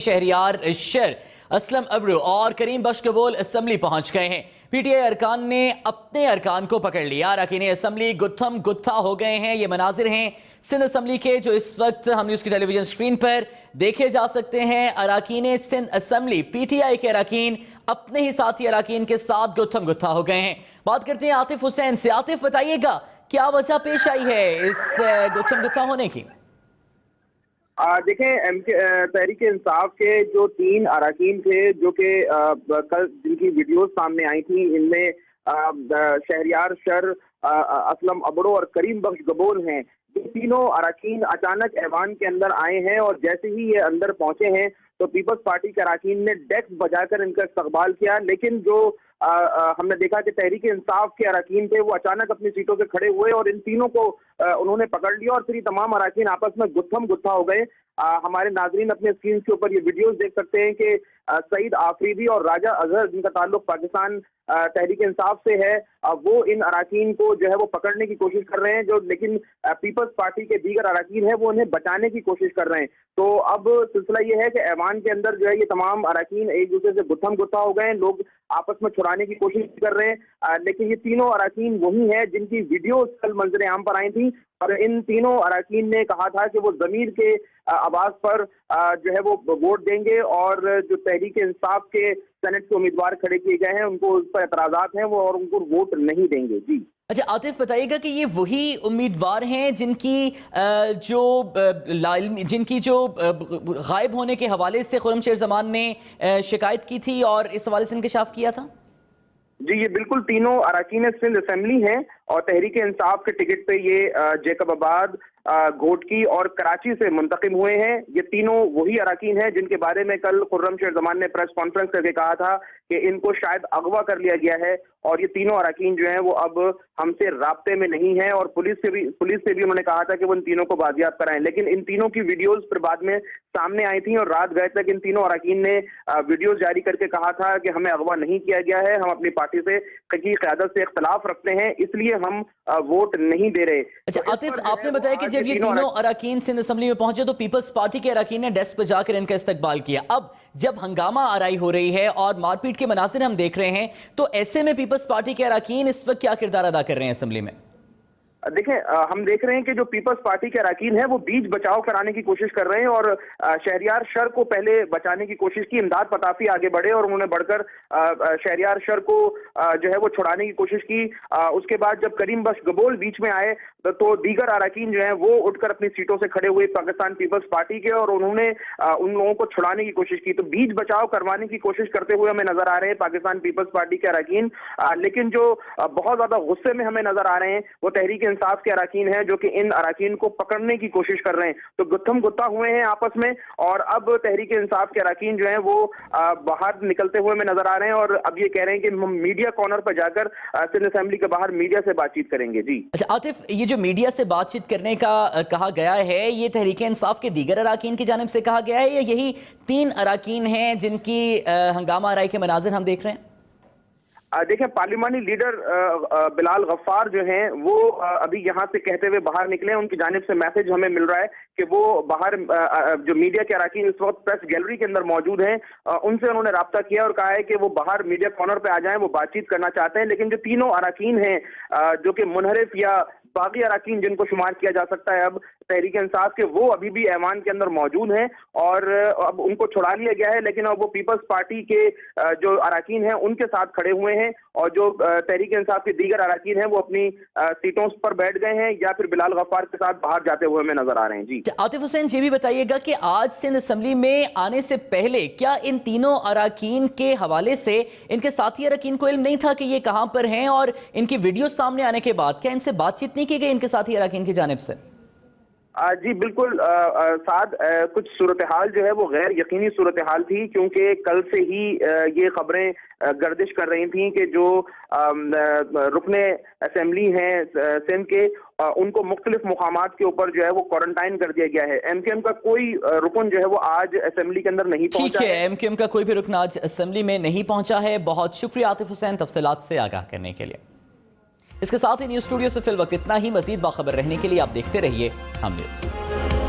شہریار شر اسلم ابرو اور کریم بخش گبول اسمبلی پہنچ گئے ہیں۔ پی ٹی آئی ارکان نے اپنے ارکان کو پکڑ لیا، اراکین اسمبلی گتھم گتھا ہو گئے ہیں۔ یہ مناظر ہیں سندھ اسمبلی کے جو اس وقت ہم نیوز کی ٹیلی ویژن سکرین پر دیکھے جا سکتے ہیں۔ اراکین Sindh assembly P T I کے اراکین اپنے ہی ساتھی اراکین کے ساتھ گتھم گتھا ہو گئے ہیں۔ بات کرتے ہیں عاطف حسین سے۔ عاطف بتائیے گا کیا وجہ پیش آئی ہے اس گتھم گتھا ہونے کی؟ دیکھیں تحریک انصاف کے جو 3 اراکین تھے جو کہ کل جن کی ویڈیوز سامنے آئی تھیں، ان میں شہریار شر، اسلم ابڑو اور کریم بخش گبول ہیں۔ یہ تینوں اراکین اچانک ایوان کے اندر آئے ہیں اور جیسے ہی یہ اندر پہنچے ہیں تو پیپلز پارٹی کے اراکین نے ڈیکس بجا کر ان کا استقبال کیا، لیکن جو ہم نے دیکھا کہ تحریک انصاف کے اراکین تھے وہ اچانک اپنی سیٹوں سے کھڑے ہوئے اور ان تینوں کو انہوں نے پکڑ لیا اور پھر یہ تمام اراکین آپس میں گتھم گتھا ہو گئے۔ ہمارے ناظرین اپنے اسکرین کے اوپر یہ ویڈیوز دیکھ سکتے ہیں کہ سعید آفریدی اور راجہ اظہر جن کا تعلق پاکستان تحریک انصاف سے ہے، وہ ان اراکین کو جو ہے وہ پکڑنے کی کوشش کر رہے ہیں، لیکن پیپلز پارٹی کے دیگر اراکین ہیں وہ انہیں بچانے کی کوشش کر رہے ہیں۔ تو اب سلسلہ یہ ہے کہ ایوان کے اندر جو ہے یہ تمام اراکین ایک دوسرے سے گتھم گتھا ہو گئے ہیں، لوگ آپس میں چھڑانے کی کوشش کر رہے ہیں، لیکن یہ تینوں اراکین وہی ہیں جن کی ویڈیوز کل منظر عام پر آئی تھیں اور ان تینوں اراکین نے کہا تھا کہ وہ ضمیر کے آواز پر جو ہے وہ ووٹ دیں گے اور جو تحریک انصاف کے سینٹ کے امیدوار کھڑے کیے گئے ہیں ان کو اس پر اعتراضات ہیں وہ اور ان کو ووٹ نہیں دیں گے۔ جی اچھا عاطف بتائیے گا کہ یہ وہی امیدوار ہیں جن کی جو غائب ہونے کے حوالے سے خرم شیر زمان نے شکایت کی تھی اور اس حوالے سے انکشاف کیا تھا؟ جی یہ بالکل تینوں اراکین سندھ اسمبلی ہیں اور تحریک انصاف کے ٹکٹ پہ یہ جیکب آباد، گھوٹکی اور کراچی سے منتخب ہوئے ہیں۔ یہ تینوں وہی اراکین ہیں جن کے بارے میں کل خرم شیر زمان نے پریس کانفرنس کر کے کہا تھا کہ ان کو شاید اغوا کر لیا گیا ہے اور یہ تینوں اراکین جو ہیں وہ اب ہم سے رابطے میں نہیں ہیں اور پولیس سے بھی انہوں نے کہا تھا کہ وہ ان تینوں کو بازیاب کرائیں، لیکن ان تینوں کی ویڈیوز پھر بعد میں سامنے آئی تھیں اور رات گئے تک ان تینوں اراکین نے ویڈیوز جاری کر کے کہا تھا کہ ہمیں اغوا نہیں کیا گیا ہے، ہم اپنی پارٹی سے کی قیادت سے اختلاف رکھتے ہیں اس لیے ہم ووٹ نہیں دے رہے۔ اچھا عاطف آپ نے بتایا کہ جب یہ تینوں اراکین سندھ اسمبلی میں پہنچے تو پیپلز پارٹی کے اراکین نے ڈیسک پہ جا کر ان کا استقبال کیا۔ اب جب ہنگامہ آرائی ہو رہی ہے اور مار پیٹ کے مناظر ہم دیکھ رہے ہیں تو ایسے میں پیپلز پارٹی کے اراکین اس وقت کیا کردار ادا کر رہے ہیں اسمبلی میں؟ دیکھیں ہم دیکھ رہے ہیں کہ جو پیپلز پارٹی کے اراکین ہیں وہ بیچ بچاؤ کرانے کی کوشش کر رہے ہیں اور شہریار شر کو پہلے بچانے کی کوشش کی، امداد پتافی آگے بڑھے اور انہوں نے بڑھ کر شہریار شر کو جو ہے وہ چھڑانے کی کوشش کی۔ اس کے بعد جب کریم بخش گبول بیچ میں آئے تو دیگر اراکین جو ہیں وہ اٹھ کر اپنی سیٹوں سے کھڑے ہوئے پاکستان پیپلز پارٹی کے اور انہوں نے ان لوگوں کو چھڑانے کی کوشش کی۔ تو بیچ بچاؤ کروانے کی کوشش کرتے ہوئے ہمیں نظر آ رہے ہیں پاکستان پیپلز پارٹی کے اراکین، لیکن جو بہت زیادہ غصے میں ہمیں نظر آ رہے ہیں وہ تحریک انصاف کے اراکین ہیں جو کہ ان اراکین کو پکڑنے کی کوشش کر رہے ہیں۔ تو گتھم گتھا ہوئے ہیں آپس میں اور اب تحریک انصاف کے اراکین جو ہیں وہ باہر نکلتے ہوئے ہمیں نظر آ رہے ہیں اور اب یہ کہہ رہے ہیں کہ ہم میڈیا کارنر پر جا کر سندھ اسمبلی کے باہر میڈیا سے بات چیت کریں گے۔ جی اچھا عاطف یہ جو میڈیا سے بات چیت کرنے کا کہا گیا ہے یہ تحریک انصاف کے دیگر اراکین کی جانب سے کہا گیا ہے یا یہی 3 اراکین ہیں جن کی ہنگامہ آرائی کے مناظر ہم دیکھ رہے ہیں؟ دیکھیں پارلیمانی لیڈر بلال غفار جو ہیں وہ ابھی یہاں سے کہتے ہوئے باہر نکلے ہیں، ان کی جانب سے میسج ہمیں مل رہا ہے کہ وہ باہر جو میڈیا کے اراکین اس وقت پریس گیلری کے اندر موجود ہیں ان سے انہوں نے رابطہ کیا اور کہا ہے کہ وہ باہر میڈیا کارنر پہ آ جائیں، وہ بات چیت کرنا چاہتے ہیں، لیکن جو تینوں اراکین ہیں جو کہ منحرف یا باقی اراکین جن کو شمار کیا جا سکتا ہے اب تحریک انصاف کے، وہ ابھی بھی ایوان کے اندر موجود ہیں اور اب ان کو چھڑا لیا گیا ہے، لیکن اب وہ پیپلز پارٹی کے جو اراکین ہیں ان کے ساتھ کھڑے ہوئے ہیں اور جو تحریک انصاف کے دیگر اراکین ہیں وہ اپنی سیٹوں پر بیٹھ گئے ہیں یا پھر بلال غفار کے ساتھ باہر جاتے ہوئے ہمیں نظر آ رہے ہیں۔ جی عاطف حسین یہ بھی بتائیے گا کہ آج سندھ اسمبلی میں آنے سے پہلے کیا ان تینوں اراکین کے حوالے سے ان کے ساتھی اراکین کو علم نہیں تھا کہ یہ کہاں پر ہیں اور ان کی ویڈیو سامنے آنے کے بعد کیا ان سے بات چیت نہیں کی گئی ان کے ساتھی اراکین کی جانب سے؟ جی بالکل سعد، کچھ صورتحال جو ہے وہ غیر یقینی صورتحال تھی کیونکہ کل سے ہی یہ خبریں گردش کر رہی تھیں کہ جو رکن اسمبلی ہیں سندھ کے ان کو مختلف مقامات کے اوپر جو ہے وہ کوارنٹائن کر دیا گیا ہے۔ ایم کیو ایم کا کوئی رکن جو ہے وہ آج اسمبلی کے اندر نہیں پہنچا ہے۔ ٹھیک ہے، ایم کیو ایم کا کوئی بھی رکن آج اسمبلی میں نہیں پہنچا ہے۔ بہت شکریہ عاطف حسین تفصیلات سے آگاہ کرنے کے لیے۔ اس کے ساتھ ہی نیوز اسٹوڈیو سے فی الوقت اتنا ہی۔ مزید باخبر رہنے کے لیے آپ دیکھتے رہیے ہم نیوز۔